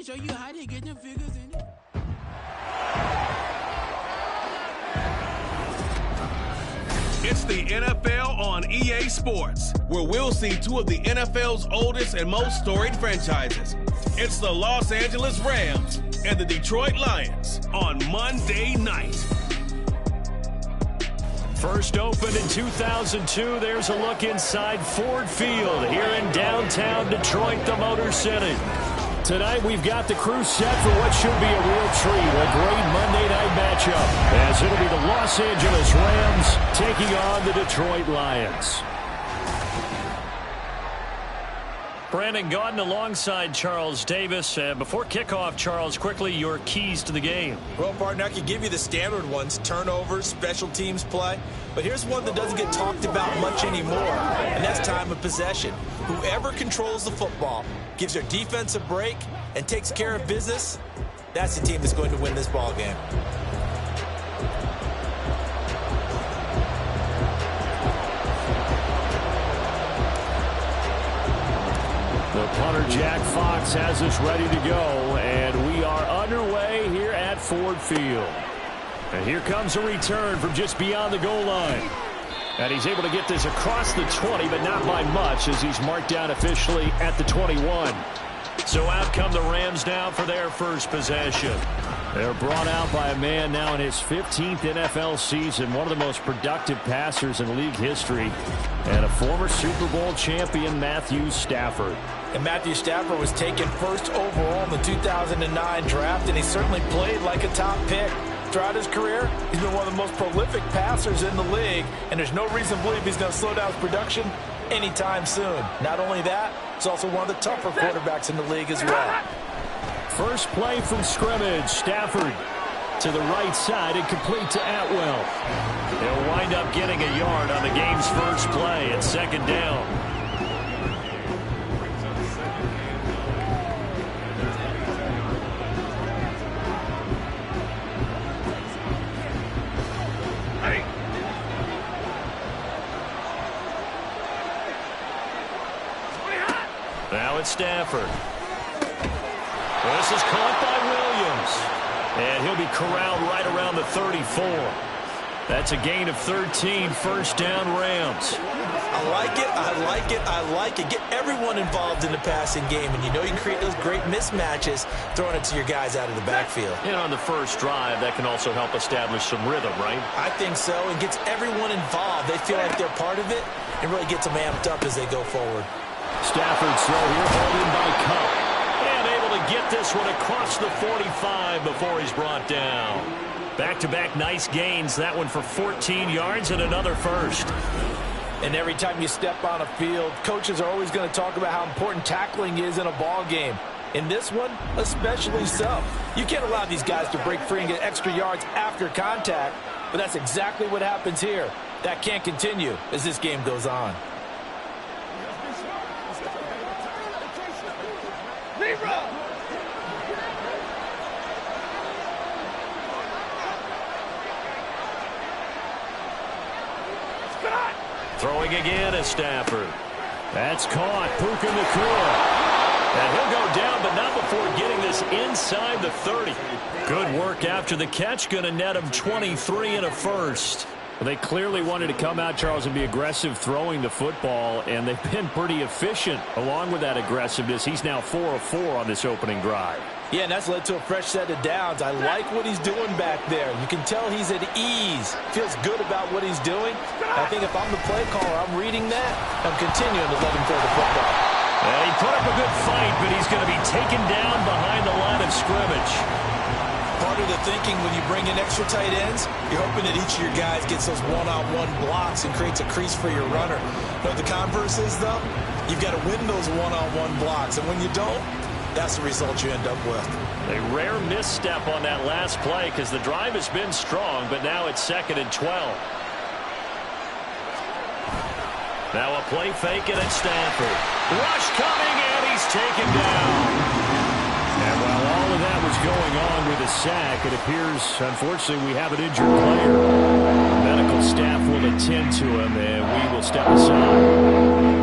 to show you how they get them figures in it. It's the NFL on EA Sports, where we'll see two of the NFL's oldest and most storied franchises. It's the Los Angeles Rams and the Detroit Lions on Monday night. First opened in 2002, there's a look inside Ford Field here in downtown Detroit, the Motor City. Tonight we've got the crew set for what should be a real treat, a great Monday night matchup, as it'll be the Los Angeles Rams taking on the Detroit Lions. Brandon Gaudin alongside Charles Davis. Before kickoff, Charles, quickly your keys to the game. Well, partner, I could give you the standard ones, turnovers, special teams play. But here's one that doesn't get talked about much anymore, and that's time of possession. Whoever controls the football, gives their defense a break, and takes care of business, that's the team that's going to win this ball game. The punter, Jack Fox, has us ready to go, and we are underway here at Ford Field. And here comes a return from just beyond the goal line. And he's able to get this across the 20, but not by much, as he's marked down officially at the 21. So out come the Rams now for their first possession. They're brought out by a man now in his 15th NFL season, one of the most productive passers in league history, and a former Super Bowl champion, Matthew Stafford. And Matthew Stafford was taken first overall in the 2009 draft, and he certainly played like a top pick. Throughout his career, he's been one of the most prolific passers in the league, and there's no reason to believe he's going to slow down his production anytime soon. Not only that, he's also one of the tougher quarterbacks in the league as well. First play from scrimmage. Stafford to the right side and complete to Atwell. They'll wind up getting a yard on the game's first play at second down. Now it's Stafford. This is caught by Williams. And he'll be corralled right around the 34. That's a gain of 13, first down Rams. I like it, I like it, I like it. Get everyone involved in the passing game, and you know you can create those great mismatches throwing it to your guys out of the backfield. And on the first drive, that can also help establish some rhythm, right? I think so, and gets everyone involved. They feel like they're part of it, and really gets them amped up as they go forward. Stafford's throw here, hauled in by Cup. And able to get this one across the 45 before he's brought down. Back-to-back nice gains. That one for 14 yards and another first. And every time you step on a field, coaches are always going to talk about how important tackling is in a ball game. In this one, especially so. You can't allow these guys to break free and get extra yards after contact, but that's exactly what happens here. That can't continue as this game goes on. Throwing again is Stafford. That's caught. Puka Nacua. And he'll go down, but not before getting this inside the 30. Good work after the catch. Going to net him 23 and a first. Well, they clearly wanted to come out, Charles, and be aggressive throwing the football, and they've been pretty efficient along with that aggressiveness. He's now 4 of 4 on this opening drive. Yeah, and that's led to a fresh set of downs. I like what he's doing back there. You can tell he's at ease. Feels good about what he's doing. I think if I'm the play caller, I'm reading that. I'm continuing to let him throw the football. And he put up a good fight, but he's going to be taken down behind the line of scrimmage. Part of the thinking when you bring in extra tight ends, you're hoping that each of your guys gets those one-on-one blocks and creates a crease for your runner. But the converse is, though, you've got to win those one-on-one blocks. And when you don't, that's the result you end up with. A rare misstep on that last play because the drive has been strong, but now it's 2nd and 12. Now a play fake and it's Stafford. Rush coming, and he's taken down. And while all of that was going on with a sack, it appears, unfortunately, we have an injured player. The medical staff will attend to him, and we will step aside.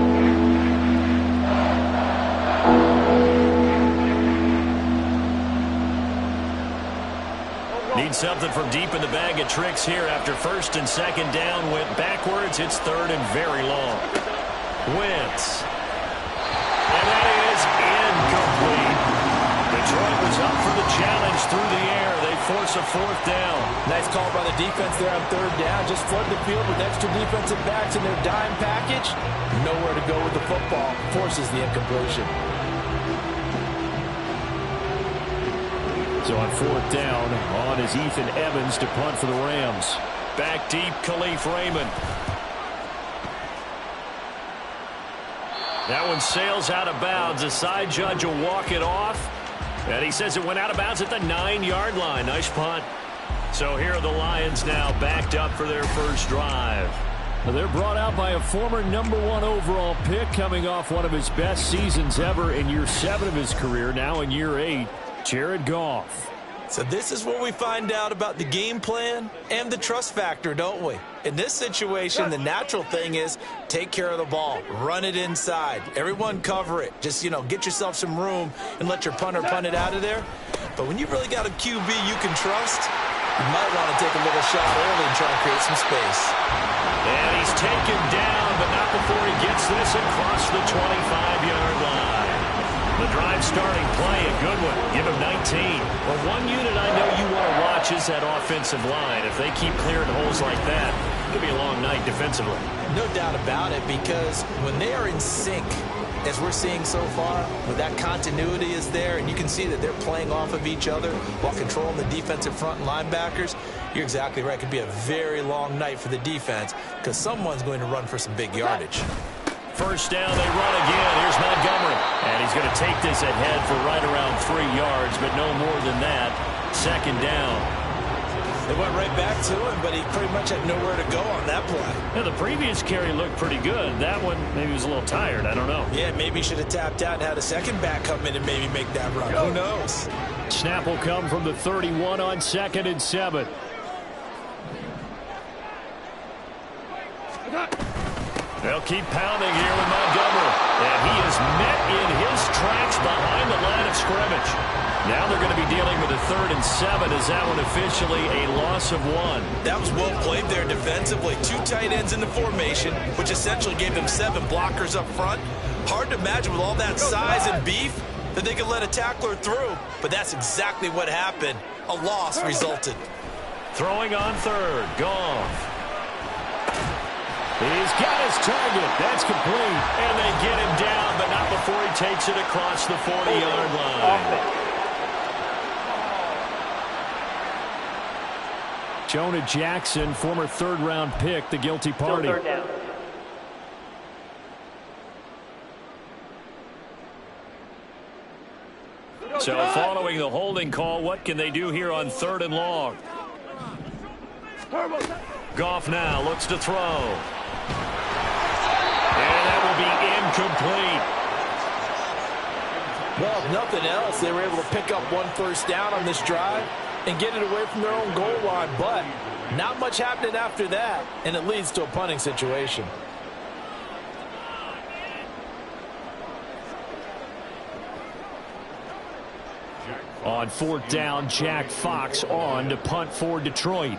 Need something from deep in the bag of tricks here after first and second down went backwards. It's third and very long. Wentz. And that is incomplete. Detroit was up for the challenge through the air. They force a fourth down. Nice call by the defense there on third down. Just flood the field with extra defensive backs in their dime package. Nowhere to go with the football. Forces the incompletion. So on fourth down, on is Ethan Evans to punt for the Rams. Back deep, Khalif Raymond. That one sails out of bounds. The side judge will walk it off. And he says it went out of bounds at the 9-yard line. Nice punt. So here are the Lions now backed up for their first drive. Well, they're brought out by a former #1 overall pick coming off one of his best seasons ever in year 7 of his career. Now in year 8, Jared Goff. So this is where we find out about the game plan and the trust factor, don't we? In this situation, the natural thing is take care of the ball. Run it inside. Everyone cover it. Just, get yourself some room and let your punter punt it out of there. But when you've really got a QB you can trust, you might want to take a little shot early and try to create some space. And he's taken down, but not before he gets this across the 25-yard line. The drive starting play, a good one. Give him 19. Well, one unit I know you want to watch is that offensive line. If they keep clearing holes like that, it could be a long night defensively. No doubt about it, because when they are in sync, as we're seeing so far, when that continuity is there, and you can see that they're playing off of each other while controlling the defensive front and linebackers, you're exactly right. It could be a very long night for the defense because someone's going to run for some big yardage. First down, they run again. Here's Montgomery. And he's going to take this ahead for right around 3 yards, but no more than that. Second down. They went right back to him, but he pretty much had nowhere to go on that play. Yeah, the previous carry looked pretty good. That one, maybe he was a little tired. I don't know. Yeah, maybe he should have tapped out and had a second back come in and maybe make that run. Who knows? Snap will come from the 31 on 2nd and 7. They'll keep pounding here with Montgomery. And he is met in his tracks behind the line of scrimmage. Now they're going to be dealing with a 3rd and 7. Is that one officially a loss of 1? That was well played there defensively. 2 tight ends in the formation, which essentially gave them 7 blockers up front. Hard to imagine with all that size and beef that they could let a tackler through. But that's exactly what happened. A loss resulted. Throwing on 3rd. Goff. He's got his target. That's complete. And they get him down, but not before he takes it across the 40-yard line. Jonah Jackson, former 3rd-round pick, the guilty party. So following the holding call, what can they do here on 3rd and long? Goff now looks to throw. And that will be incomplete. Well, if nothing else, they were able to pick up 1 first down on this drive and get it away from their own goal line. But not much happening after that, and it leads to a punting situation. On 4th down, Jack Fox on to punt for Detroit.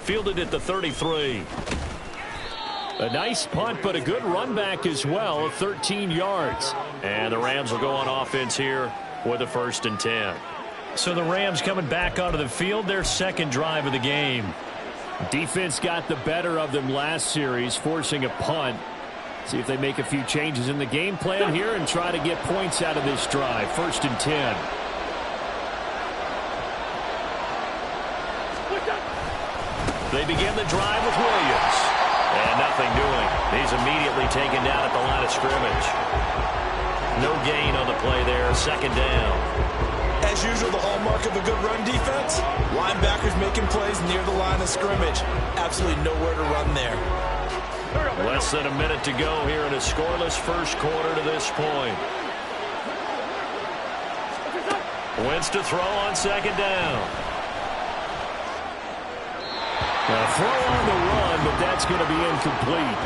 Fielded at the 33. A nice punt, but a good run back as well, 13 yards. And the Rams will go on offense here with a 1st and 10. So the Rams coming back onto the field, their 2nd drive of the game. Defense got the better of them last series, forcing a punt. See if they make a few changes in the game plan here and try to get points out of this drive. 1st and 10. They begin the drive with Williams. And nothing doing. He's immediately taken down at the line of scrimmage. No gain on the play there. 2nd down. As usual, the hallmark of a good run defense, linebackers making plays near the line of scrimmage. Absolutely nowhere to run there. Less than a minute to go here in a scoreless first quarter to this point. Wentz to throw on 2nd down. A throw on the run, but that's going to be incomplete.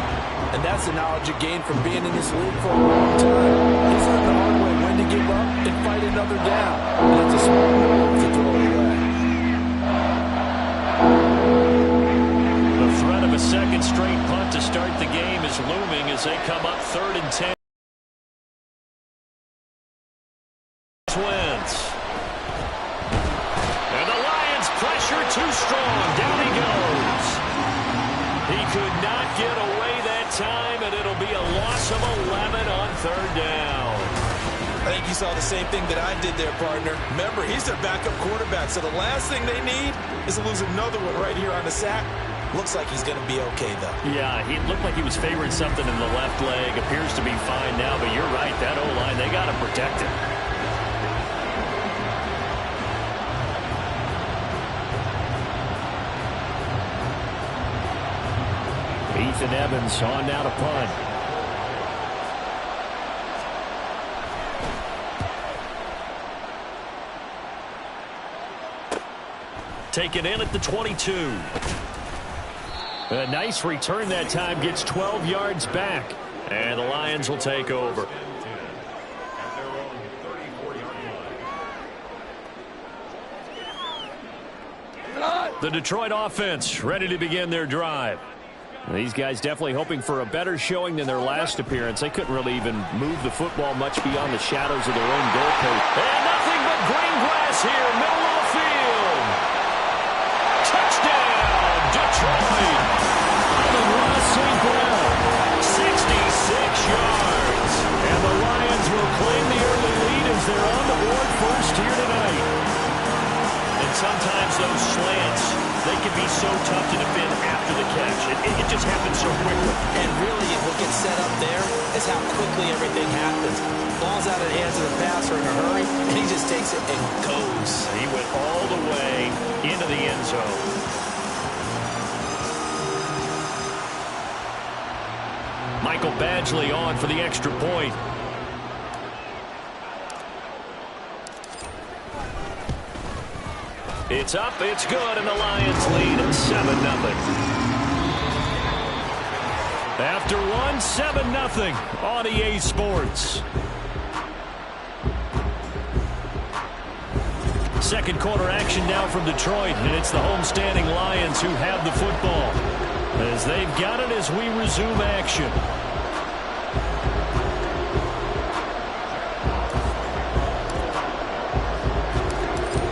And that's the knowledge you gain from being in this league for a long time. He's learned the hard way when to give up and fight another down. And it's a smart move to throw it away. The threat of a second straight punt to start the game is looming as they come up 3rd and 10. Wins. And the Lions pressure too strong. Down he goes. He could not get away that time, and it'll be a loss of 11 on 3rd down. I think you saw the same thing that I did there, partner. Remember, he's their backup quarterback, so the last thing they need is to lose another one right here on the sack. Looks like he's going to be okay, though. Yeah, he looked like he was favoring something in the left leg. Appears to be fine now, but you're right. That O-line, they got to protect him. Ethan Evans on now to punt. Taken in at the 22. A nice return that time, gets 12 yards back. And the Lions will take over. The Detroit offense ready to begin their drive. These guys definitely hoping for a better showing than their last appearance. They couldn't really even move the football much beyond the shadows of their own goalpost. And nothing but green grass here, middle of the field. Touchdown, Detroit. Ross St. Brown, 66 yards. And the Lions will claim the early lead as they're on the board first here tonight. And sometimes those slants, they can be so tough to defend after the catch. It just happens so quickly. And really, what gets set up there is how quickly everything happens. Ball's out of the hands of the passer in a hurry, and he just takes it and goes. He went all the way into the end zone. Michael Badgley on for the extra point. It's up, it's good, and the Lions lead 7-0. After one, 7-0 on EA Sports. Second quarter action now from Detroit, and it's the homestanding Lions who have the football, as they've got it as we resume action.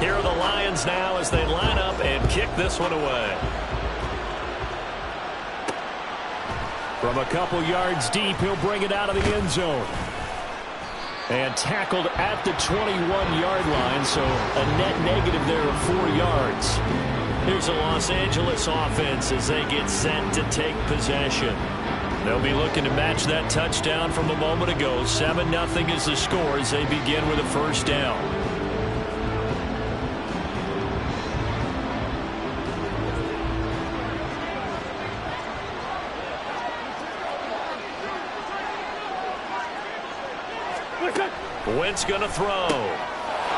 Here are the Lions now as they line up and kick this one away. From a couple yards deep, he'll bring it out of the end zone. And tackled at the 21-yard line, so a net negative there of 4 yards. Here's the Los Angeles offense as they get set to take possession. They'll be looking to match that touchdown from a moment ago. 7-0 is the score as they begin with a first down. Wentz going to throw.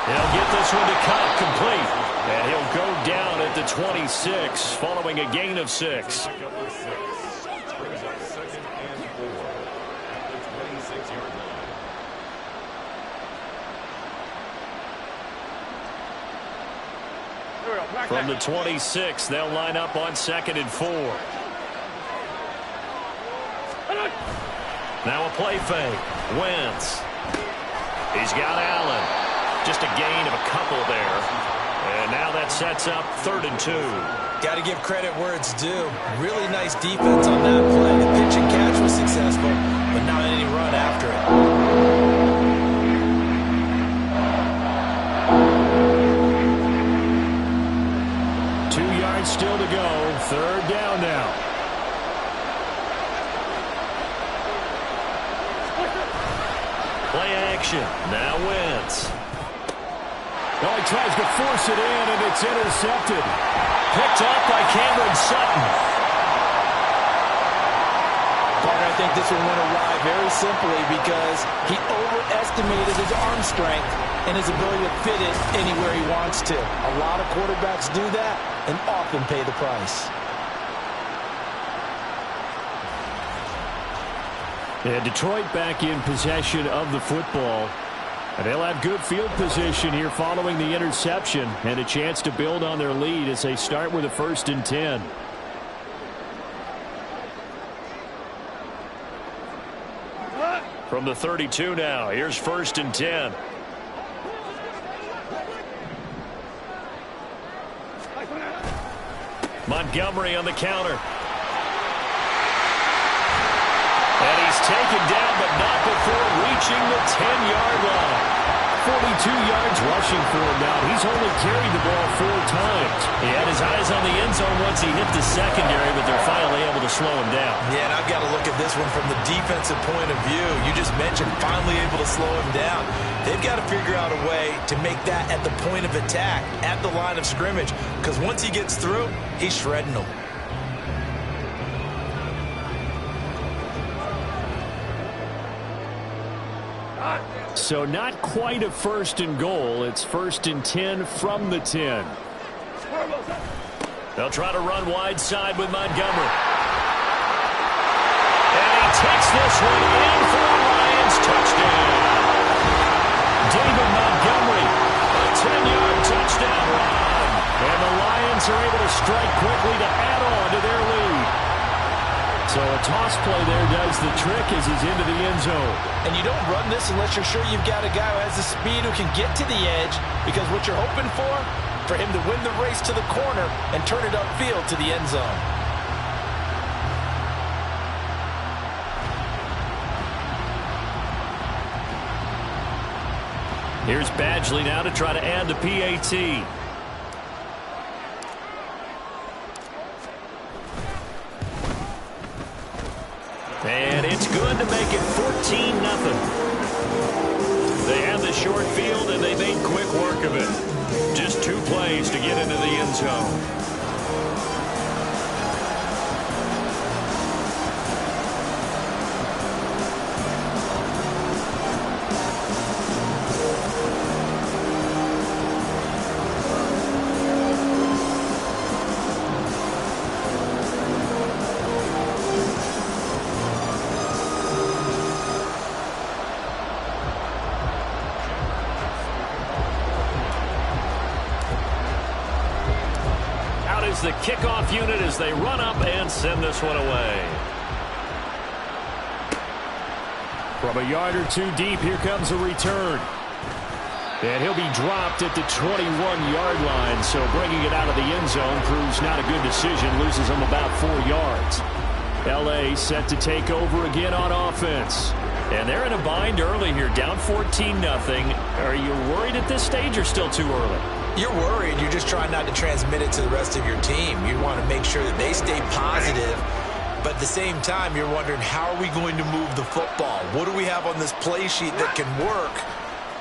He'll get this one to cut complete. And he'll go down at the 26 following a gain of 6. From the 26, they'll line up on 2nd and 4. Now a play fake. Wentz. He's got Allen. Just a gain of a couple there. And now that sets up 3rd and 2. Got to give credit where it's due. Really nice defense on that play. The pitch and catch was successful, but not any run after it. 2 yards still to go. 3rd down now. Play action. Now Wentz. Well, he tries to force it in, and it's intercepted. Picked up by Cameron Sutton. Partner, I think this one went awry very simply because he overestimated his arm strength and his ability to fit it anywhere he wants to. A lot of quarterbacks do that and often pay the price. And Detroit back in possession of the football. And they'll have good field position here following the interception and a chance to build on their lead as they start with a 1st and 10. From the 32 now, here's 1st and 10. Montgomery on the counter. And he's taken down, but not before reaching the 10-yard line. 42 yards rushing for him now. He's only carried the ball 4 times. He had his eyes on the end zone once he hit the secondary, but they're finally able to slow him down. Yeah, and I've got to look at this one from the defensive point of view. You just mentioned finally able to slow him down. They've got to figure out a way to make that at the point of attack, at the line of scrimmage, because once he gets through, he's shredding them. So not quite a 1st and goal. It's 1st and 10 from the 10. They'll try to run wide side with Montgomery. And he takes this one in for a Lions touchdown. David Montgomery, a 10-yard touchdown run. And the Lions are able to strike quickly to add on to their lead. So a toss play there does the trick as he's into the end zone. And you don't run this unless you're sure you've got a guy who has the speed who can get to the edge, because what you're hoping for him to win the race to the corner and turn it upfield to the end zone. Here's Badgley now to try to add the PAT. And it's good to make it 14-0. They have the short field, and they made quick work of it. Just 2 plays to get into the end zone. The kickoff unit as they run up and send this one away. From a yard or 2 deep, here comes a return. And he'll be dropped at the 21-yard line, so bringing it out of the end zone proves not a good decision, loses him about 4 yards. L.A. set to take over again on offense. And they're in a bind early here, down 14-0. Are you worried at this stage or still too early? You're worried. You're just trying not to transmit it to the rest of your team. You want to make sure that they stay positive, but at the same time, you're wondering, how are we going to move the football? What do we have on this play sheet that can work?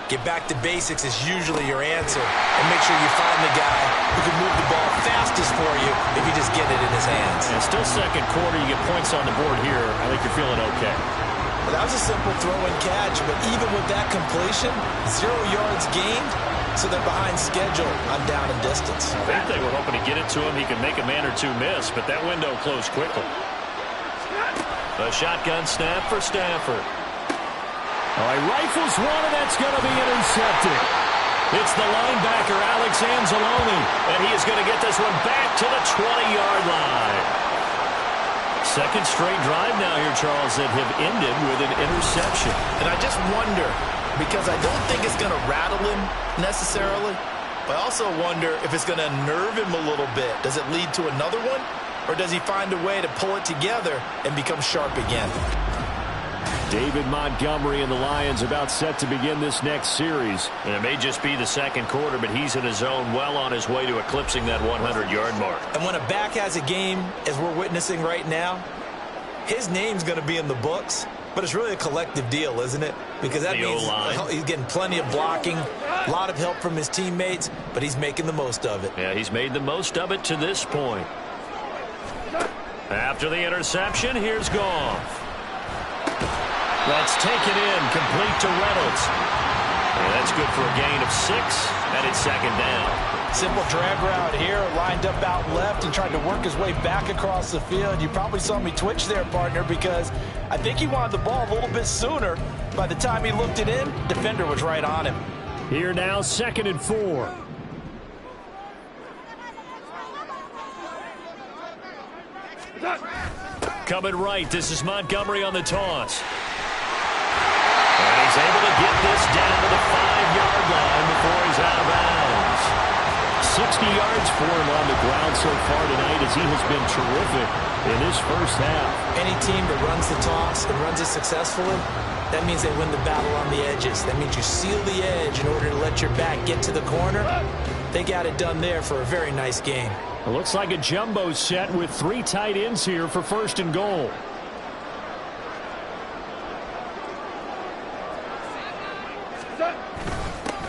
Get back to basics is usually your answer, and make sure you find the guy who can move the ball fastest for you if you just get it in his hands. And still second quarter, you get points on the board here. I think you're feeling okay. Well, that was a simple throw and catch, but even with that completion, 0 yards gained. So they're behind schedule on down and distance. I think they were hoping to get it to him. He could make a man or 2 miss, but that window closed quickly. A shotgun snap for Stafford. All right, rifles one, and that's going to be intercepted. It's the linebacker, Alex Anzalone, and he is going to get this one back to the 20-yard line. Second straight drive now here, Charles, that have ended with an interception. And I just wonder, because I don't think it's going to rattle him necessarily, but I also wonder if it's going to unnerve him a little bit. Does it lead to another one, or does he find a way to pull it together and become sharp again? David Montgomery and the Lions about set to begin this next series. And it may just be the second quarter, but he's in his zone, well on his way to eclipsing that 100-yard mark. And when a back has a game, as we're witnessing right now, his name's going to be in the books. But it's really a collective deal, isn't it? Because that means he's getting plenty of blocking, a lot of help from his teammates, but he's making the most of it. Yeah, he's made the most of it to this point. After the interception, here's Goff. Let's take it in, complete to Reynolds. And that's good for a gain of 6, and it's second down. Simple drag route here, lined up out left and tried to work his way back across the field. You probably saw me twitch there, partner, because I think he wanted the ball a little bit sooner. By the time he looked it in, defender was right on him. Here now, 2nd and 4. Coming right, this is Montgomery on the toss. And he's able to get this down to the 5-yard line before he's out of bounds. 60 yards for him on the ground so far tonight as he has been terrific in this first half. Any team that runs the toss and runs it successfully, that means they win the battle on the edges. That means you seal the edge in order to let your back get to the corner. They got it done there for a very nice game. It looks like a jumbo set with 3 tight ends here for 1st and goal.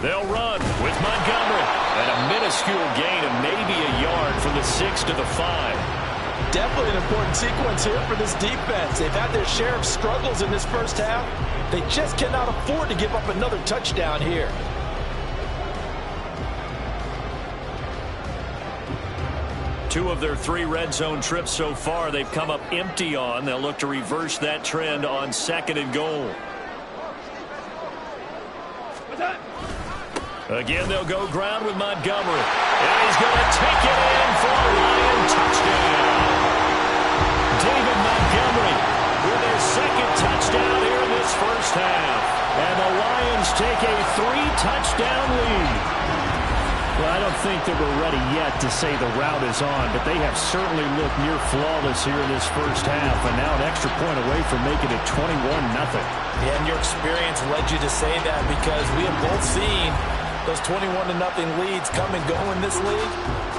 They'll run with Montgomery. And a minuscule gain of maybe a yard from the 6 to the 5. Definitely an important sequence here for this defense. They've had their share of struggles in this first half. They just cannot afford to give up another touchdown here. Two of their 3 red zone trips so far they've come up empty on. They'll look to reverse that trend on 2nd and goal. Again, they'll go ground with Montgomery. And he's going to take it in for a Lion touchdown. David Montgomery with their 2nd touchdown here in this first half. And the Lions take a 3-touchdown lead. Well, I don't think that we're ready yet to say the route is on, but they have certainly looked near flawless here in this first half, and now an extra point away from making it 21-0. Yeah, and your experience led you to say that because we have both seen those 21-0 leads come and go in this league,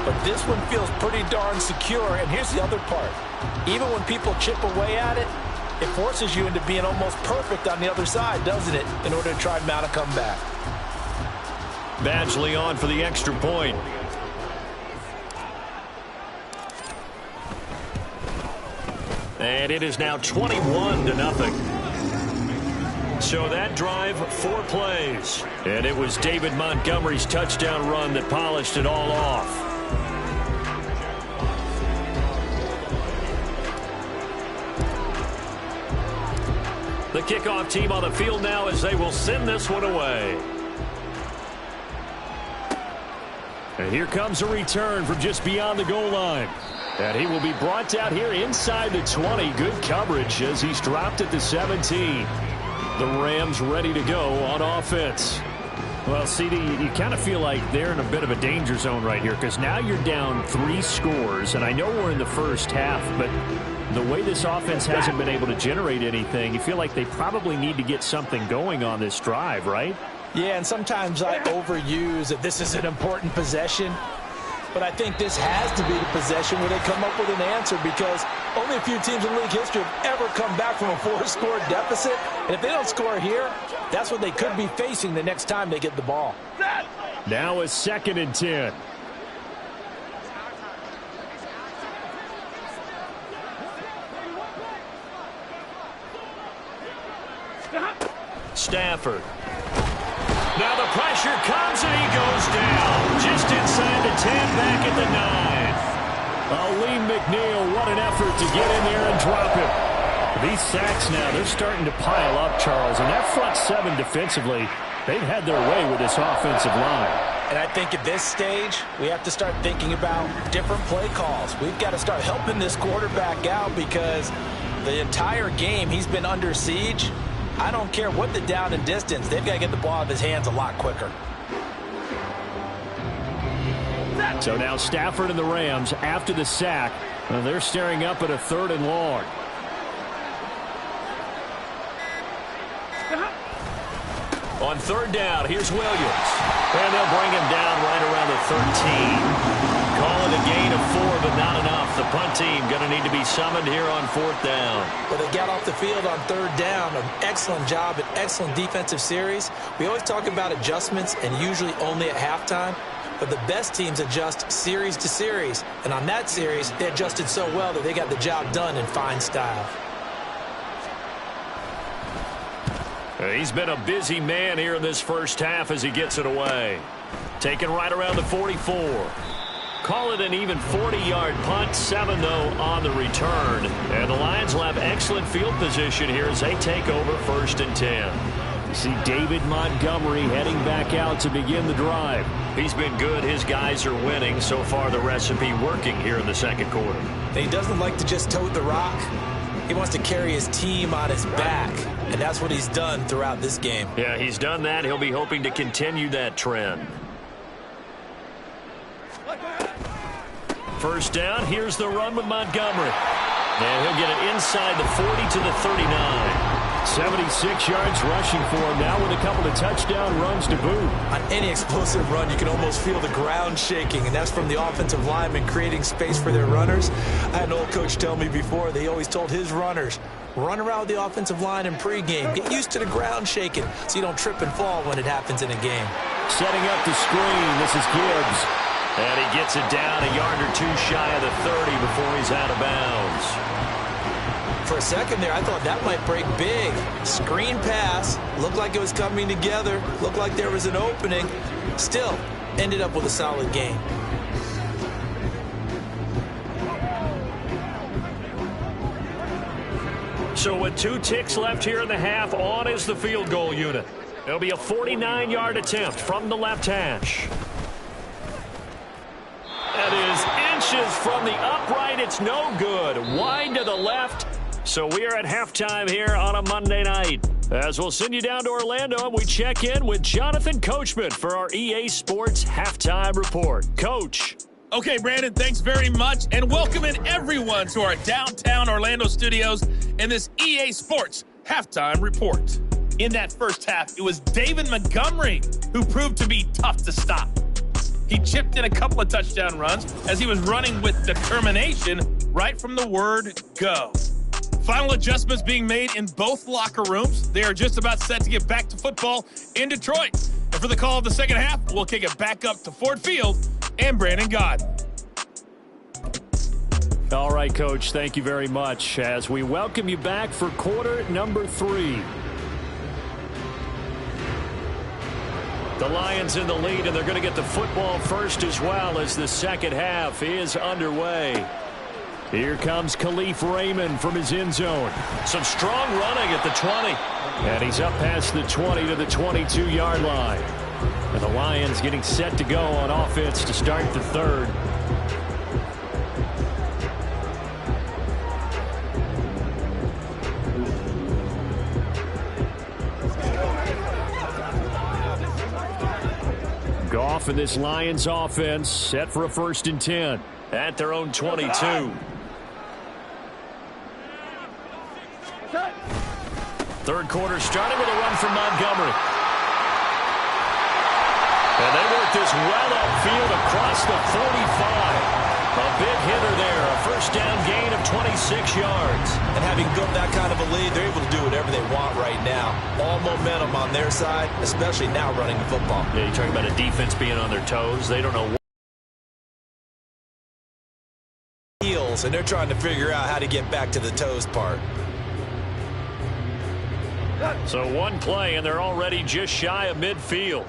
but this one feels pretty darn secure, and here's the other part. Even when people chip away at it, it forces you into being almost perfect on the other side, doesn't it, in order to try and mount a comeback. Badgley on for the extra point. And it is now 21-0. So that drive, 4 plays. And it was David Montgomery's touchdown run that polished it all off. The kickoff team on the field now as they will send this one away. And here comes a return from just beyond the goal line. And he will be brought down here inside the 20. Good coverage as he's dropped at the 17. The Rams ready to go on offense. Well, CD, you kind of feel like they're in a bit of a danger zone right here because now you're down 3 scores. And I know we're in the first half, but the way this offense hasn't been able to generate anything, you feel like they probably need to get something going on this drive, right? Yeah, and sometimes I overuse that this is an important possession. But I think this has to be the possession where they come up with an answer because only a few teams in league history have ever come back from a 4-score deficit. And if they don't score here, that's what they could be facing the next time they get the ball. Now a 2nd and 10. Stafford. Now the pressure comes and he goes down. Just inside the 10, back at the 9. Lee McNeil, what an effort to get in there and drop him. These sacks now, they're starting to pile up, Charles. And that front 7 defensively, they've had their way with this offensive line. And I think at this stage, we have to start thinking about different play calls. We've got to start helping this quarterback out because the entire game he's been under siege. I don't care what the down and distance. They've got to get the ball out of his hands a lot quicker. So now Stafford and the Rams, after the sack, they're staring up at a 3rd and long. On 3rd down, here's Williams. And they'll bring him down right around the 13. Call it a gain of 4, but not enough. The punt team going to need to be summoned here on 4th down. Well, they got off the field on 3rd down. An excellent job, an excellent defensive series. We always talk about adjustments and usually only at halftime. But the best teams adjust series to series. And on that series, they adjusted so well that they got the job done in fine style. He's been a busy man here in this first half as he gets it away. Taken right around the 44. Call it an even 40-yard punt. 7, though, on the return. And the Lions will have excellent field position here as they take over 1st and 10. You see David Montgomery heading back out to begin the drive. He's been good. His guys are winning. So far, the recipe working here in the second quarter. He doesn't like to just tote the rock. He wants to carry his team on his back, and that's what he's done throughout this game. Yeah, he's done that. He'll be hoping to continue that trend. First down, here's the run with Montgomery. And he'll get it inside the 40 to the 39. 76 yards rushing for him now with a couple of touchdown runs to boot. On any explosive run, you can almost feel the ground shaking, and that's from the offensive linemen creating space for their runners. I had an old coach tell me before, they always told his runners, run around with the offensive line in pregame. Get used to the ground shaking so you don't trip and fall when it happens in a game. Setting up the screen, this is Gibbs. And he gets it down a yard or 2 shy of the 30 before he's out of bounds. For a second there, I thought that might break big. Screen pass. Looked like it was coming together. Looked like there was an opening. Still, ended up with a solid gain. So with 2 ticks left here in the half, on is the field goal unit. It'll be a 49-yard attempt from the left hash. That is inches from the upright. It's no good. Wide to the left. So we are at halftime here on a Monday night. As we'll send you down to Orlando, and we check in with Jonathan Coachman for our EA Sports Halftime Report. Coach. Okay, Brandon, thanks very much. And welcome in everyone to our downtown Orlando studios and this EA Sports Halftime Report. In that first half, it was David Montgomery who proved to be tough to stop. He chipped in a couple of touchdown runs as he was running with determination right from the word go. Final adjustments being made in both locker rooms. They are just about set to get back to football in Detroit. And for the call of the second half, we'll kick it back up to Ford Field and Brandon Godden. All right, Coach, thank you very much as we welcome you back for quarter number 3. The Lions in the lead, and they're going to get the football first as well as the second half is underway. Here comes Khalif Raymond from his end zone. Some strong running at the 20. And he's up past the 20 to the 22-yard line. And the Lions getting set to go on offense to start the third. Goff and this Lions offense set for a 1st and 10 at their own 22. Third quarter starting with a run from Montgomery. And they work this well upfield across the 45. A big hitter there, a first down gain of 26 yards. And having built that kind of a lead, they're able to do whatever they want right now. All momentum on their side, especially now running the football. Yeah, you're talking about a defense being on their toes. They don't know what. Heels, and they're trying to figure out how to get back to the toes part. So one play, and they're already just shy of midfield.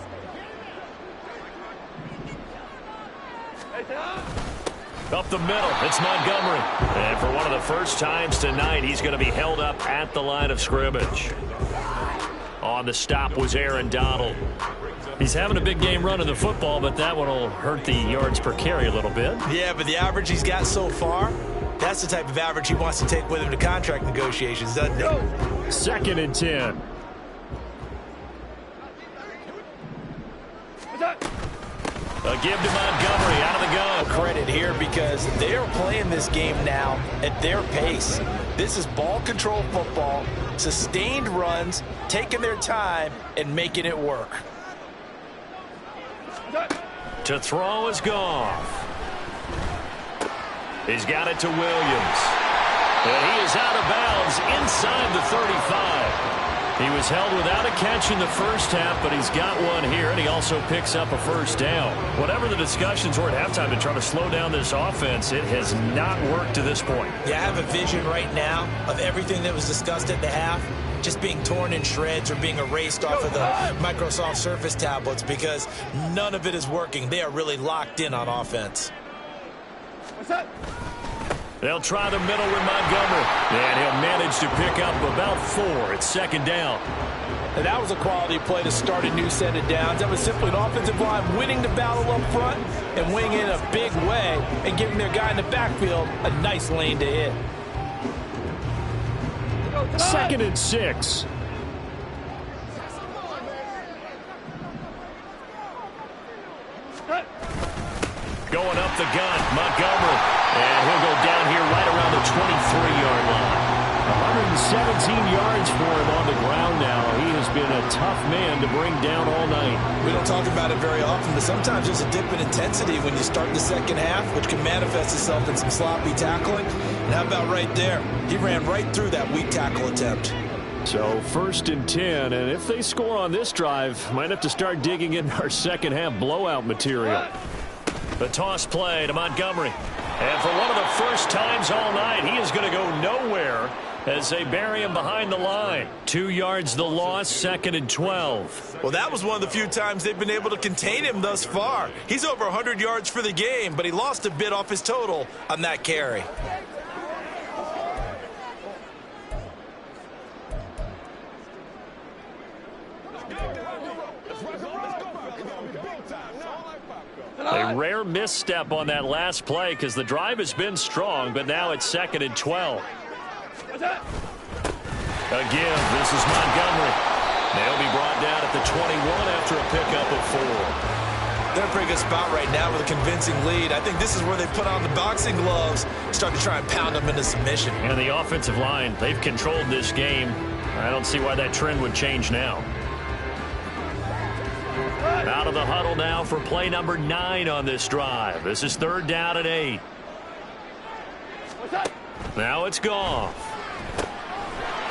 Up the middle, it's Montgomery. And for one of the first times tonight, he's going to be held up at the line of scrimmage. On the stop was Aaron Donald. He's having a big game running the football, but that one will hurt the yards per carry a little bit. Yeah, but the average he's got so far, that's the type of average he wants to take with him to contract negotiations, doesn't he? 2nd and 10. A give to Montgomery, out of the gun. Credit here because they are playing this game now at their pace. This is ball control football, sustained runs, taking their time, and making it work. To throw is Goff. He's got it to Williams. And he is out of bounds inside the 35. He was held without a catch in the first half, but he's got one here, and he also picks up a first down. Whatever the discussions were at halftime to try to slow down this offense, it has not worked to this point. Yeah, I have a vision right now of everything that was discussed at the half just being torn in shreds or being erased off of the Microsoft Surface tablets because none of it is working. They are really locked in on offense. What's up? They'll try the middle with Montgomery, and he'll manage to pick up about 4. It's second down. And that was a quality play to start a new set of downs. That was simply an offensive line winning the battle up front and winning in a big way and giving their guy in the backfield a nice lane to hit. 2nd and 6. Going up the gun, Montgomery. And he'll go down here right around the 23-yard line. 117 yards for him on the ground now. He has been a tough man to bring down all night. We don't talk about it very often, but sometimes there's a dip in intensity when you start the second half, which can manifest itself in some sloppy tackling. And how about right there? He ran right through that weak tackle attempt. So 1st and 10, and if they score on this drive, might have to start digging in our second half blowout material. The toss play to Montgomery. And for one of the first times all night, he is going to go nowhere as they bury him behind the line. 2 yards the loss, 2nd and 12. Well, that was one of the few times they've been able to contain him thus far. He's over 100 yards for the game, but he lost a bit off his total on that carry. A rare misstep on that last play because the drive has been strong, but now it's 2nd and 12. Again, this is Montgomery. They'll be brought down at the 21 after a pickup of 4. They're in a pretty good spot right now with a convincing lead. I think this is where they put on the boxing gloves, start to try and pound them into submission. And the offensive line, they've controlled this game. I don't see why that trend would change now. Out of the huddle now for play number 9 on this drive. This is 3rd down and 8. Now it's Goff.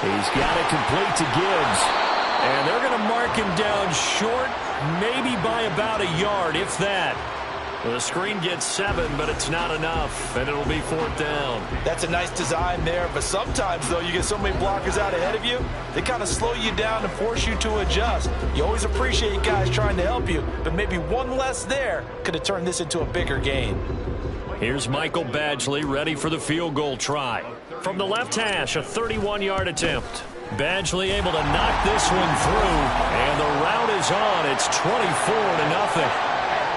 He's got it complete to Gibbs. And they're going to mark him down short, maybe by about a yard, if that. The screen gets 7, but it's not enough, and it'll be 4th down. That's a nice design there, but sometimes, though, you get so many blockers out ahead of you, they kind of slow you down and force you to adjust. You always appreciate guys trying to help you, but maybe one less there could have turned this into a bigger gain. Here's Michael Badgley ready for the field goal try. From the left hash, a 31-yard attempt. Badgley able to knock this one through, and the route is on. It's 24-0.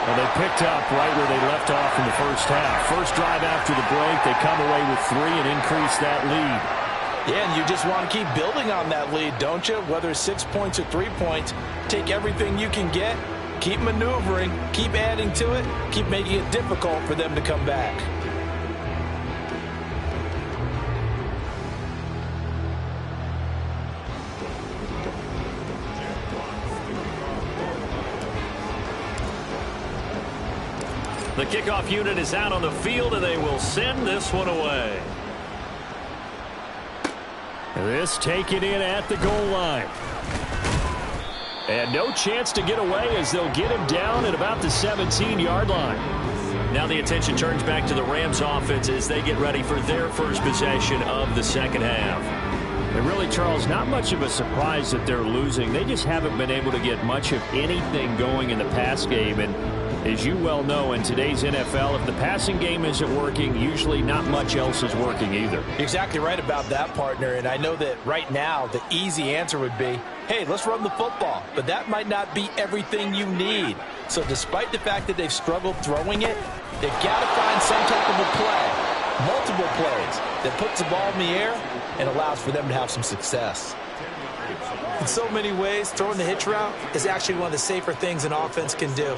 Well, they picked up right where they left off in the first half. First drive after the break, they come away with 3 and increase that lead. Yeah, and you just want to keep building on that lead, don't you? Whether it's 6 points or 3 points, take everything you can get, keep maneuvering, keep adding to it, keep making it difficult for them to come back. The kickoff unit is out on the field, and they will send this one away. This taken in at the goal line. And no chance to get away as they'll get him down at about the 17-yard line. Now the attention turns back to the Rams offense as they get ready for their first possession of the second half. And really, Charles, not much of a surprise that they're losing. They just haven't been able to get much of anything going in the pass game. And as you well know, in today's NFL, if the passing game isn't working, usually not much else is working either. You're exactly right about that, partner. And I know that right now the easy answer would be, hey, let's run the football. But that might not be everything you need. So despite the fact that they've struggled throwing it, they've got to find some type of a play, multiple plays, that puts the ball in the air and allows for them to have some success. In so many ways, throwing the hitch route is actually one of the safer things an offense can do.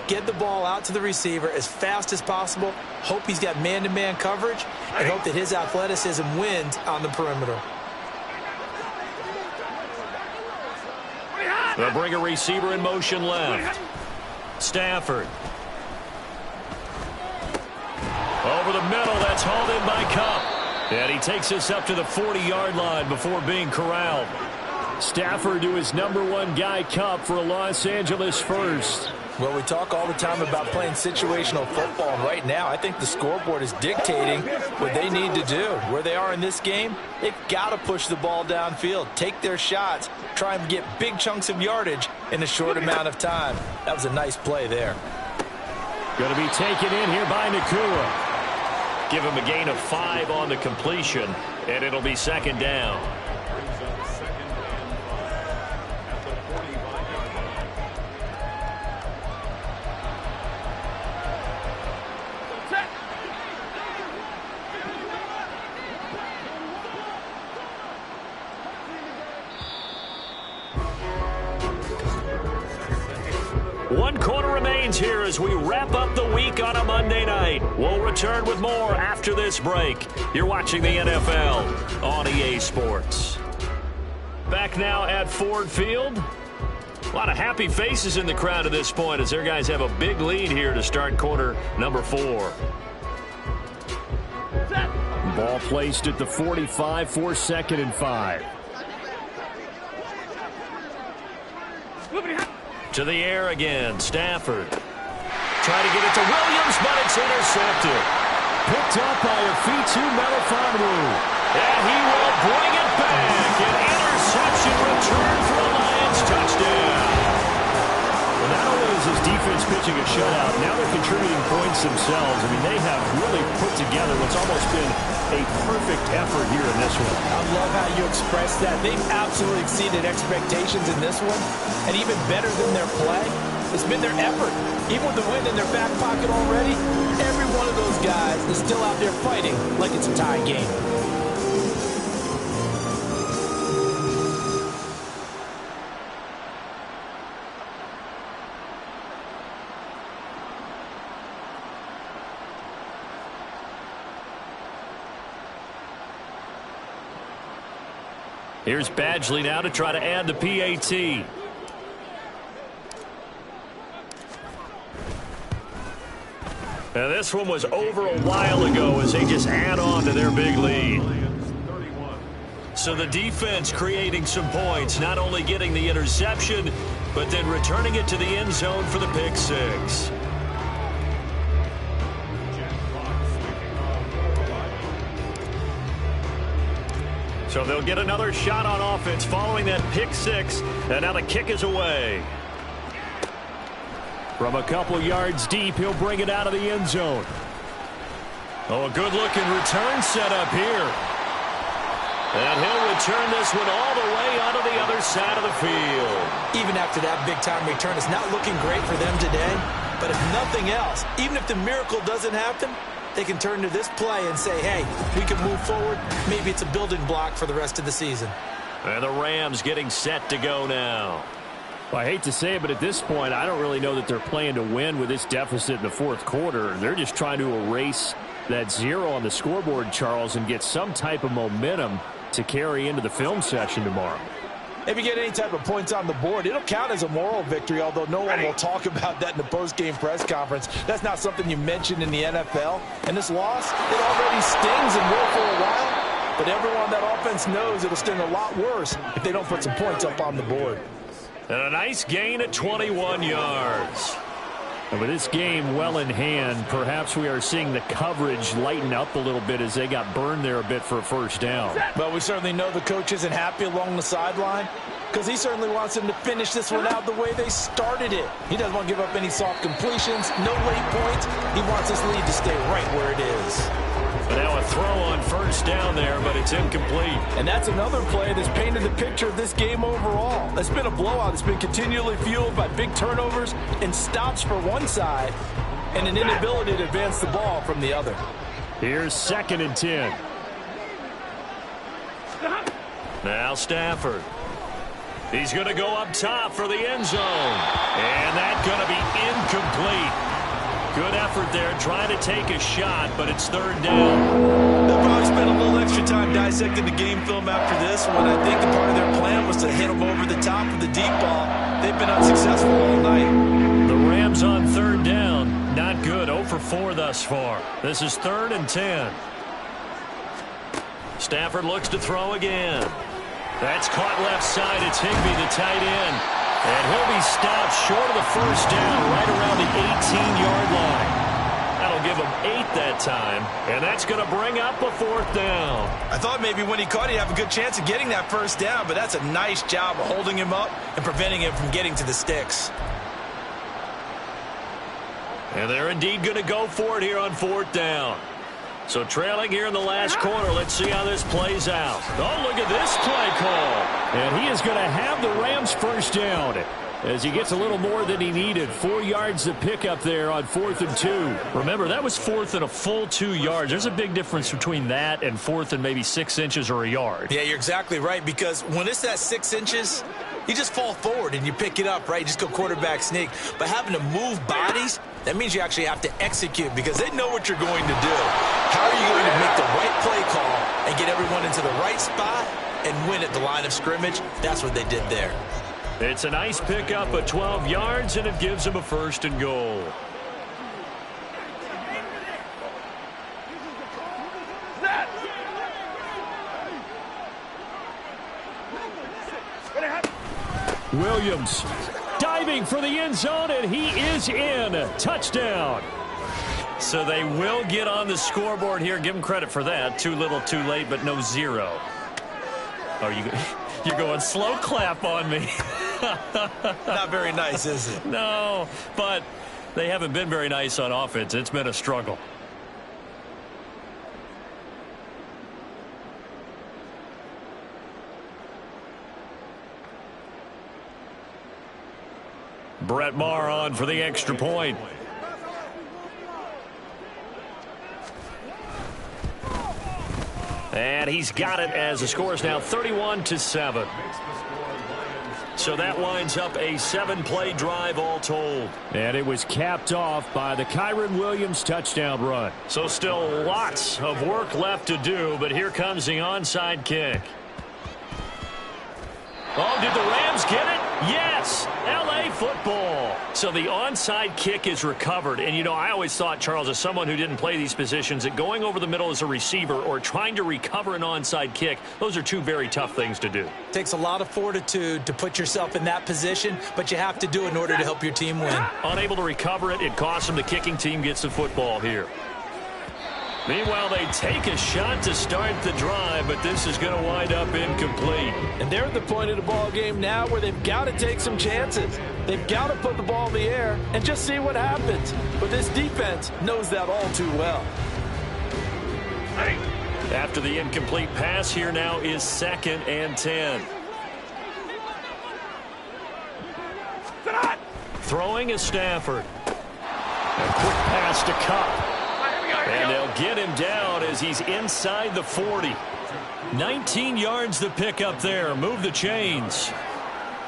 Get the ball out to the receiver as fast as possible, hope he's got man-to-man coverage, and hope that his athleticism wins on the perimeter. They'll bring a receiver in motion left. Stafford. Over the middle, that's hauled in by Cup. And he takes us up to the 40-yard line before being corralled. Stafford to his #1 guy Cup for a Los Angeles first. Well, we talk all the time about playing situational football, and right now I think the scoreboard is dictating what they need to do. Where they are in this game, they've got to push the ball downfield, take their shots, try and get big chunks of yardage in a short amount of time. That was a nice play there. Going to be taken in here by Nakua. Give him a gain of 5 on the completion, and it'll be second down. One quarter remains here as we wrap up the week on a Monday night. We'll return with more after this break. You're watching the NFL on EA Sports. Back now at Ford Field. A lot of happy faces in the crowd at this point as their guys have a big lead here to start quarter number 4. Ball placed at the 45 for 2nd and 5. To the air again, Stafford. Try to get it to Williams, but it's intercepted. Picked up by Afitu Melifonwu. And he will bring it back. An interception return for a Lions touchdown. Well, not only is his defense pitching a shutout, now they're contributing points themselves. I mean, they have really put together what's almost been a perfect effort here in this one. I love how you express that. They've absolutely exceeded expectations in this one. And even better than their play, it's been their effort. Even with the win in their back pocket already, every one of those guys is still out there fighting like it's a tie game. Here's Badgley now to try to add the PAT. Now this one was over a while ago as they just add on to their big lead. So the defense creating some points, not only getting the interception, but then returning it to the end zone for the pick 6. So they'll get another shot on offense following that pick 6, and now the kick is away. From a couple yards deep, he'll bring it out of the end zone. Oh, a good-looking return set up here. And he'll return this one all the way onto the other side of the field. Even after that big-time return, it's not looking great for them today. But if nothing else, even if the miracle doesn't happen, they can turn to this play and say, hey, we can move forward. Maybe it's a building block for the rest of the season. And the Rams getting set to go now. Well, I hate to say it, but at this point, I don't really know that they're playing to win with this deficit in the fourth quarter. They're just trying to erase that 0 on the scoreboard, Charles, and get some type of momentum to carry into the film session tomorrow. If you get any type of points on the board, it'll count as a moral victory, although no one will talk about that in the post-game press conference. That's not something you mentioned in the NFL. And this loss, it already stings and will for a while. But everyone on that offense knows it'll sting a lot worse if they don't put some points up on the board. And a nice gain at 21 yards. And with this game well in hand, perhaps we are seeing the coverage lighten up a little bit as they got burned there a bit for a first down. Well, we certainly know the coach isn't happy along the sideline because he certainly wants them to finish this one out the way they started it. He doesn't want to give up any soft completions, no late points. He wants this lead to stay right where it is. But now a throw on first down there, but it's incomplete. And that's another play that's painted the picture of this game overall. It's been a blowout. It's been continually fueled by big turnovers and stops for one side and an inability to advance the ball from the other. Here's 2nd and 10. Now Stafford. He's going to go up top for the end zone. And that's going to be incomplete. Good effort there, trying to take a shot, but it's 3rd down. They'll probably spend a little extra time dissecting the game film after this one. I think the part of their plan was to hit them over the top of the deep ball. They've been unsuccessful all night. The Rams on 3rd down. Not good. 0 for 4 thus far. This is 3rd and 10. Stafford looks to throw again. That's caught left side. It's Higbee, the tight end. And he'll be stopped short of the first down right around the 18-yard line. That'll give him 8 that time. And that's going to bring up a 4th down. I thought maybe when he caught it, he'd have a good chance of getting that first down, but that's a nice job of holding him up and preventing him from getting to the sticks. And they're indeed going to go for it here on 4th down. So trailing here in the last quarter. Let's see how this plays out. Oh, look at this play call. And he is going to have the Rams first down as he gets a little more than he needed. 4 yards to pick up there on 4th and 2. Remember, that was 4th and a full 2 yards. There's a big difference between that and 4th and maybe 6 inches or a yard. Yeah, you're exactly right, because when it's that 6 inches, you just fall forward and you pick it up, right? You just go quarterback sneak. But having to move bodies, that means you actually have to execute because they know what you're going to do. How are you going to make the right play call and get everyone into the right spot and win at the line of scrimmage? That's what they did there. It's a nice pickup of 12 yards, and it gives him a 1st and goal. Williams diving for the end zone, and he is in. Touchdown. So they will get on the scoreboard here. Give them credit for that. Too little, too late, but no 0. You're going slow clap on me. Not very nice, is it? No, but they haven't been very nice on offense. It's been a struggle. Brett Maher on for the extra point. And he's got it as the score is now 31-7. So that winds up a 7-play drive all told. And it was capped off by the Kyren Williams touchdown run. So still lots of work left to do, but here comes the onside kick. Oh, did the Rams get it? Yes! L.A. football. So the onside kick is recovered. And, you know, I always thought, Charles, as someone who didn't play these positions, that going over the middle as a receiver or trying to recover an onside kick, those are two very tough things to do. Takes a lot of fortitude to put yourself in that position, but you have to do it in order to help your team win. Unable to recover it, it costs them. The kicking team gets the football here. Meanwhile, they take a shot to start the drive, but this is going to wind up incomplete. And they're at the point of the ball game now where they've got to take some chances. They've got to put the ball in the air and just see what happens. But this defense knows that all too well. After the incomplete pass, here now is 2nd and 10. Throwing is Stafford. A quick pass to Kupp. And they'll get him down as he's inside the 40. 19 yards to pick up there. Move the chains.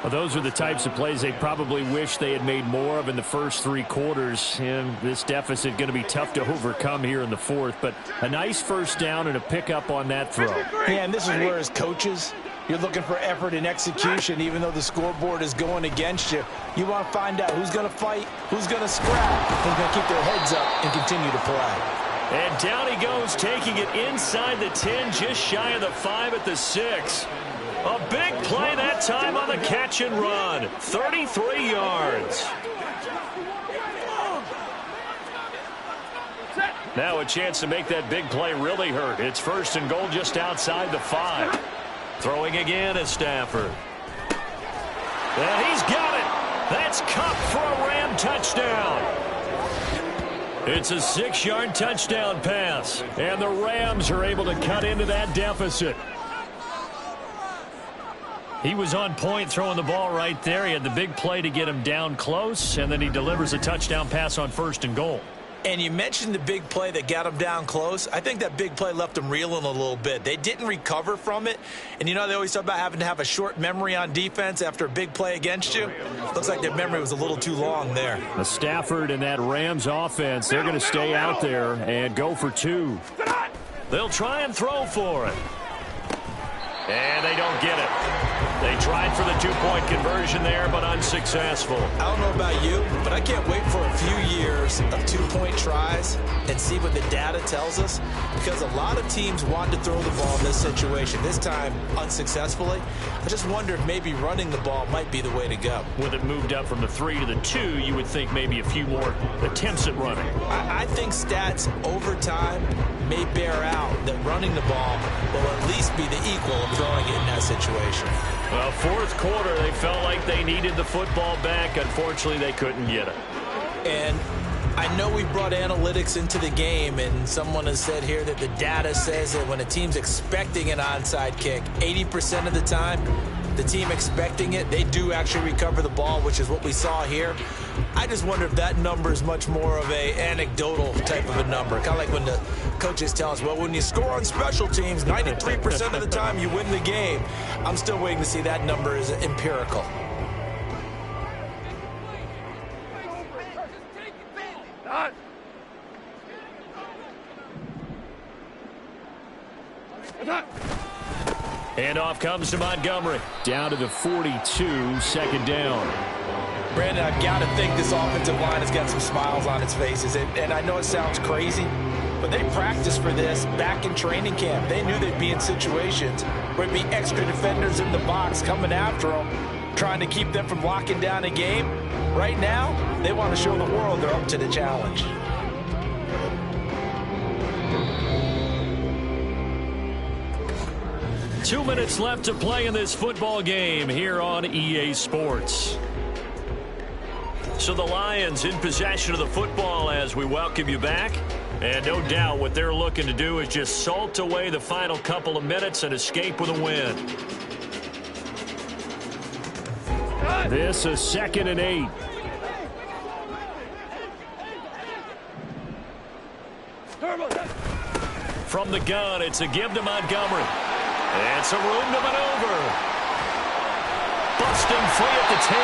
Well, those are the types of plays they probably wish they had made more of in the first 3 quarters. And this deficit going to be tough to overcome here in the 4th. But a nice first down and a pickup on that throw. Yeah, and this is where as coaches, you're looking for effort and execution, even though the scoreboard is going against you. You want to find out who's going to fight, who's going to scrap, who's going to keep their heads up and continue to play. And down he goes, taking it inside the 10, just shy of the 5 at the 6. A big play that time on the catch and run. 33 yards. Now a chance to make that big play really hurt. It's 1st and goal just outside the 5. Throwing again is Stafford. And he's got it. That's Kupp for a Ram touchdown. It's a 6-yard touchdown pass. And the Rams are able to cut into that deficit. He was on point throwing the ball right there. He had the big play to get him down close, and then he delivers a touchdown pass on 1st and goal. And you mentioned the big play that got him down close. I think that big play left him reeling a little bit. They didn't recover from it. And, you know, they always talk about having to have a short memory on defense after a big play against you. Looks like their memory was a little too long there. Stafford and that Rams offense, they're going to stay out there and go for 2. They'll try and throw for it. And they don't get it. They tried for the two-point conversion there, but unsuccessful. I don't know about you, but I can't wait for a few years of two-point tries and see what the data tells us, because a lot of teams want to throw the ball in this situation, this time unsuccessfully. I just wonder if maybe running the ball might be the way to go. With it moved up from the 3 to the 2, you would think maybe a few more attempts at running. I think stats over time may bear out that running the ball will at least be the equal of throwing it in that situation. Well, fourth quarter, they felt like they needed the football back. Unfortunately, they couldn't get it. And I know we brought analytics into the game, and someone has said here that the data says that when a team's expecting an onside kick, 80% of the time, the team expecting it, they do actually recover the ball, which is what we saw here. I just wonder if that number is much more of a anecdotal type of a number. Kind of like when the coaches tell us, well, when you score on special teams, 93% of the time you win the game. I'm still waiting to see that number is empirical. Handoff comes to Montgomery. Down to the 42, second down. Brandon, I've got to think this offensive line has got some smiles on its faces. And I know it sounds crazy, but they practiced for this back in training camp. They knew they'd be in situations where it'd be extra defenders in the box coming after them, trying to keep them from locking down a game. Right now, they want to show the world they're up to the challenge. Two minutes left to play in this football game here on EA Sports. So the Lions in possession of the football as we welcome you back. And no doubt what they're looking to do is just salt away the final couple of minutes and escape with a win. This is 2nd and 8. From the gun, it's a give to Montgomery. It's a room to maneuver. Busting free at the 10.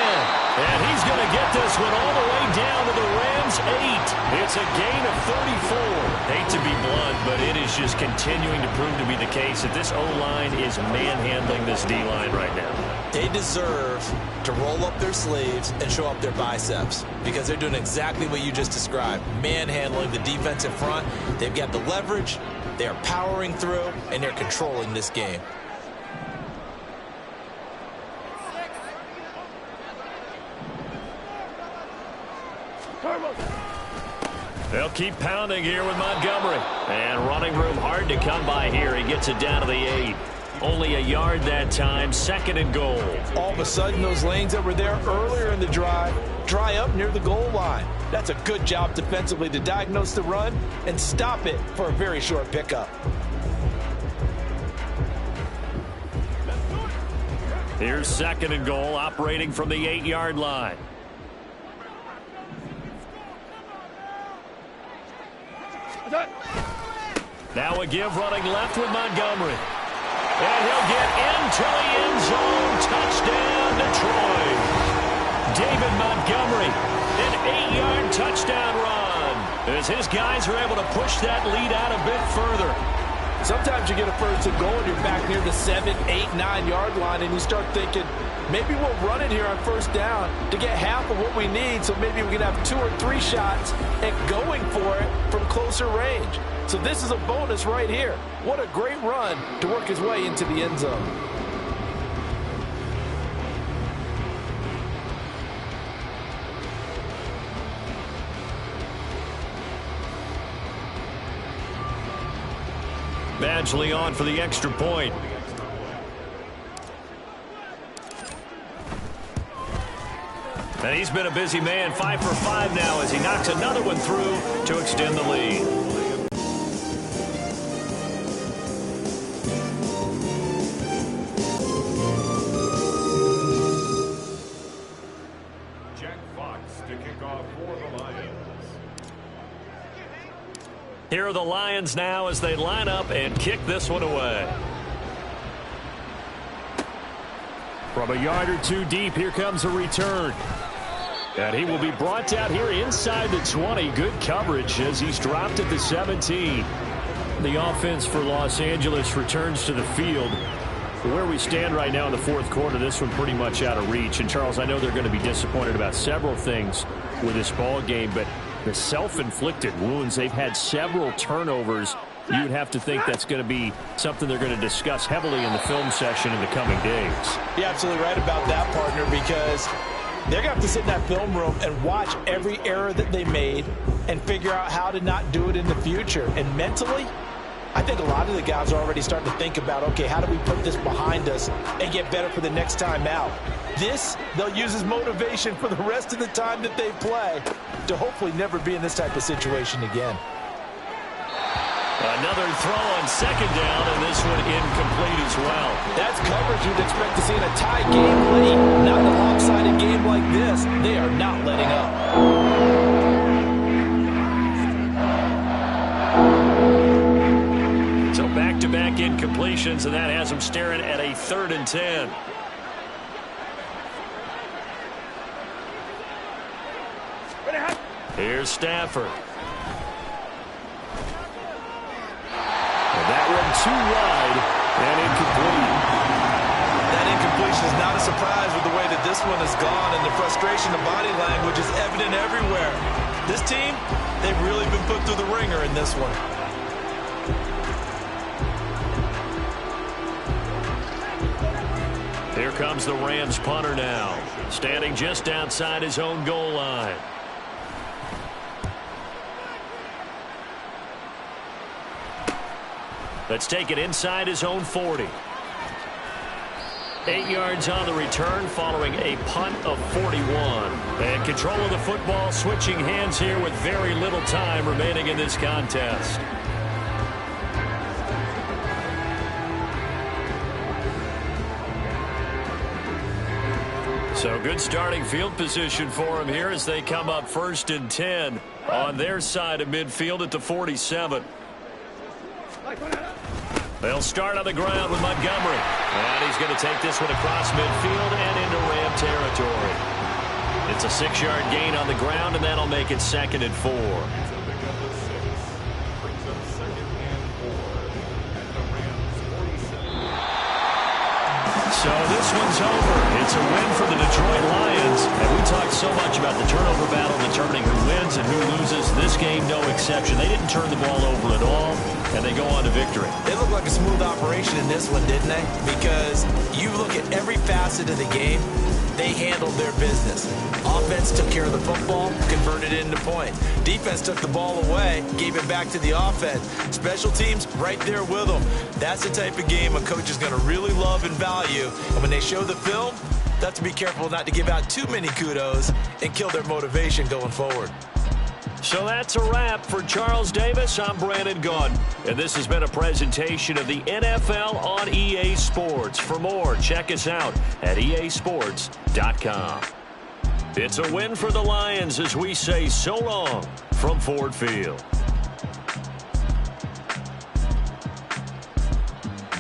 And he's going to get this one all the way down to the Rams' 8. It's a gain of 34. Hate to be blunt, but it is just continuing to prove to be the case that this O-line is manhandling this D-line right now. They deserve to roll up their sleeves and show up their biceps because they're doing exactly what you just described, manhandling the defensive front. They've got the leverage, they're powering through, and they're controlling this game. They'll keep pounding here with Montgomery. And running room hard to come by here. He gets it down to the 8. Only a yard that time, 2nd and goal. All of a sudden, those lanes that were there earlier in the drive dry up near the goal line. That's a good job defensively to diagnose the run and stop it for a very short pickup. Here's 2nd and goal, operating from the 8-yard line. Now a give running left with Montgomery. And he'll get into the end zone. Touchdown, Detroit. David Montgomery, an 8-yard touchdown run. As his guys are able to push that lead out a bit further. Sometimes you get a 1st and goal and you're back near the 7, 8, 9-yard line and you start thinking, maybe we'll run it here on 1st down to get half of what we need, so maybe we can have 2 or 3 shots at going for it from closer range. So this is a bonus right here. What a great run to work his way into the end zone. Badgley on for the extra point. And he's been a busy man, 5 for 5 now as he knocks another one through to extend the lead. Here are the Lions now as they line up and kick this one away. From a yard or 2 deep, here comes a return. And he will be brought down here inside the 20. Good coverage as he's dropped at the 17. The offense for Los Angeles returns to the field. Where we stand right now in the fourth quarter, this one pretty much out of reach. And, Charles, I know they're going to be disappointed about several things with this ball game, but the self-inflicted wounds, they've had several turnovers. You would have to think that's going to be something they're going to discuss heavily in the film session in the coming days. You're absolutely right about that, partner, because they're going to have to sit in that film room and watch every error that they made and figure out how to not do it in the future. And mentally, I think a lot of the guys are already starting to think about, okay, how do we put this behind us and get better for the next time out? This, they'll use as motivation for the rest of the time that they play to hopefully never be in this type of situation again. Another throw on second down, and this one incomplete as well. That's coverage you'd expect to see in a tie game late. Not in a lopsided game like this. They are not letting up. So back-to-back incompletions, and that has them staring at a 3rd and 10. Here's Stafford. And that one too wide and incomplete. That incompletion is not a surprise with the way that this one has gone, and the frustration, the body language is evident everywhere. This team, they've really been put through the ringer in this one. Here comes the Rams punter now, standing just outside his own goal line. Let's take it inside his own 40. 8 yards on the return following a punt of 41. And control of the football, switching hands here with very little time remaining in this contest. So good starting field position for him here as they come up 1st and 10 on their side of midfield at the 47. They'll start on the ground with Montgomery. And he's going to take this one across midfield and into Ram territory. It's a 6-yard gain on the ground, and that'll make it 2nd and 4. So this one's over. It's a win for the Detroit Lions. And we talked so much about the turnover battle determining who wins and who loses. This game, no exception. They didn't turn the ball over at all, and they go on to victory. It looked like a smooth operation in this one, didn't they? Because you look at every facet of the game, they handled their business. Offense took care of the football, converted it into points. Defense took the ball away, gave it back to the offense. Special teams right there with them. That's the type of game a coach is going to really love and value. And when they show the film, they have to be careful not to give out too many kudos and kill their motivation going forward. So that's a wrap for Charles Davis. I'm Brandon Gunn, and this has been a presentation of the NFL on EA Sports. For more, check us out at easports.com. It's a win for the Lions as we say so long from Ford Field.